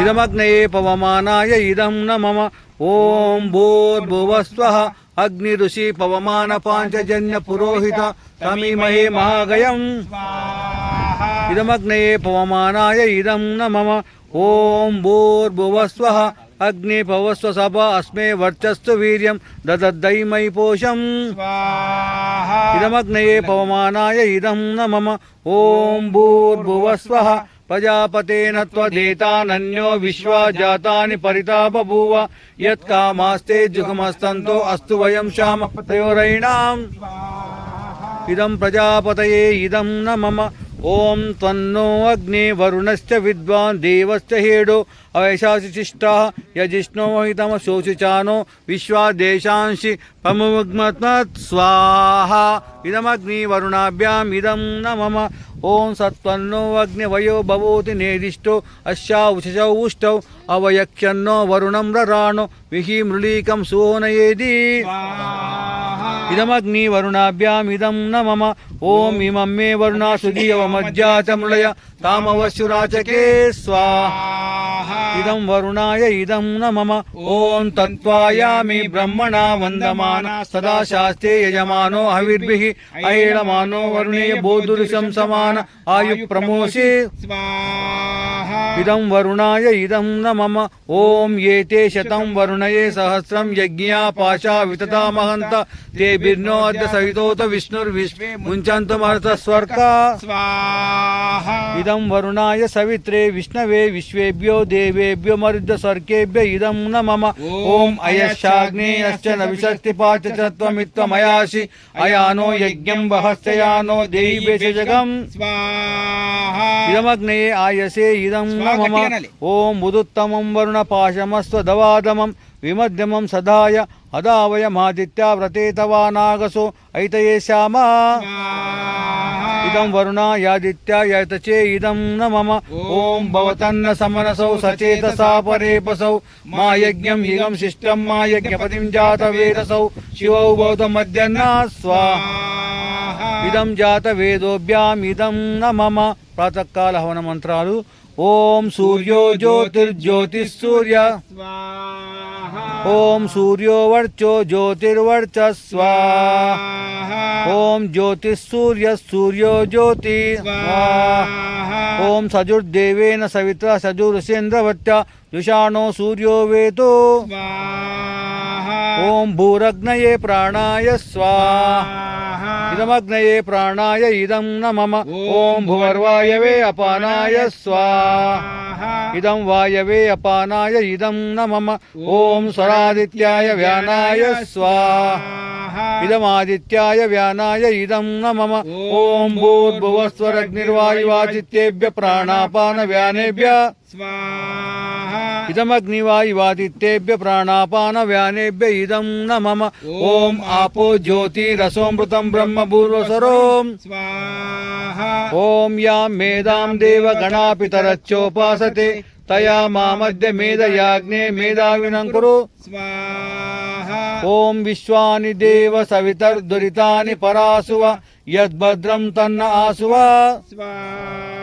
इदमग्नये पवमानाय इदं न मम ओं भूर्भुवस्वः अग्निऋषि पवमान पांचजन्य पुरोहित तमीमहे महागयम् इदमग्नये पवमानाय इदं न मम ओं भूर्भुवस्वः अग्नि पवस्व सभा अस्मे वर्चस्व वीर्यं ददद्दैमयि पोषम् इदमग्नये पवमानाय इदं न मम ओं भूर्भुवस्वः प्रजापतेन त्वदेतानन्यो विश्वा जातानि परिता बभूव यत्कामास्ते जुगमस्तन्तो अस्तु वयं श्यामपतयोरयिणाम् इदं प्रजापतये इदं न मम ओं त्वन्नो अग्ने वरुणश्च विद्वान् देवश्च हेडो अवैशाशिष्टाः यजिष्णो हितमशोषिचानो विश्वादेशांसि पमुग्मत्मत् स्वाहा इदमग्नि वरुणाभ्याम् इदं न मम ओं सत्त्वन्नो अग्निवयो भवोति नेदिष्टो अश्या उषसौ उष्टौ अवयक्षन्नो वरुणं रराणो विहि मृळीकं सुहोनयेदि इदमग्नि वरुणाभ्याम् इदं न मम ओं इमं मे वरुणा सुधीयवमज्जा च मृळय तामवश्युराचके स्वाहा इदं वरुणाय इदं न मम ओं तत्त्वायामि ब्रह्मणा वन्दमाना सदा शास्त्रे यजमानो हविर्भिः अयेळमानो वरुणे बोधुरुषं समान आयु प्रमोषे इदं वरुणाय इदं न मम ओं येते शतं वरुणये सहस्रं यज्ञा पाशा वितता महन्त तेभिर्नो अद्य सवितोत विष्णुर्विश्वे मुञ्चन्तमर्थस्वर्का इदं वरुणाय सवित्रे विष्णवे विश्वेभ्यो देवेभ्यो मरुद्गसर्केभ्य इदं न मम ओं अयश्चाग्नेयश्च न विशक्तिपाच च त्वमित्वमयासि अयानो यज्ञं वहस्ययानो देहिभेषजगम् इदमग्नये आयसे इदं न मम ओं उदुत्तमं वरुणपाशमस्वदवादमं विमध्यमं सदाय अदावयमादित्या व्रते तवानागसो ऐतये श्यामा इदं वरुणायादित्याय तचे इदं न मम ओं भवतन्न समनसौ सचेतसा परेपसौ मा यज्ञं हिगं शिष्टं मा यज्ञपतिं जातवेदसौ शिवौ बौद्धमध्यन्ना स्वाहा इदं जातवेदोभ्याम् इदं न मम प्रातःकाल हवन मंत्रालु ओं सूर्यो ज्योतिर्ज्योतिस्सूर्य ओं सूर्यो वर्चो ज्योतिर्वर्चः स्वाहा ओं ज्योतिस्सूर्य सूर्यो ज्योति ओं सजुर्देवेन सवित्रा सजुर्षेन्द्रवत्या जुषाणो सूर्यो वेदो ओं भूरग्नये प्राणाय स्वाहा इदमग्नये प्राणाय इदं न मम ओं भुवर्वायवे अपानाय स्वाहा इदं वायवे अपानाय इदं न मम ओं स्वरादित्याय व्यानाय स्वाहा इदमादित्याय व्यानाय इदं न मम ओं भूर्भुवस्वरग्निर्वायुवादित्येभ्य प्राणापान व्यानेभ्य स्वाहा इदमग्निवायुवादित्येभ्य प्राणापान व्यानेभ्य इदं न मम ओं आपो ज्योतिरसोमृतं ब्रह्म भूर्वसरों स्वाहा ओं यां मेदां देवगणापितरच्चोपासते तया मामद्य मेदयाग्ने मेधाविनं कुरु स्वाहा ओं विश्वानि देव सवितर्दुरितानि परासुव यद्भद्रं तन्न आसुव स्वाहा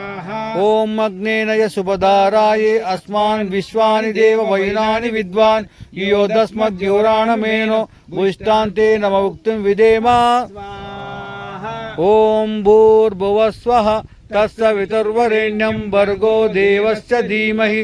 ओं अग्नेनय सुपदाराये अस्मान् विश्वानि देव वैनानि विद्वान् योदस्मद्योराणमेनो भूष्टान्ते नममुक्तिं विधेम ओं भूर्भुवस्वः तत्सवितुर्वरेण्यं भर्गो देवस्य धीमहि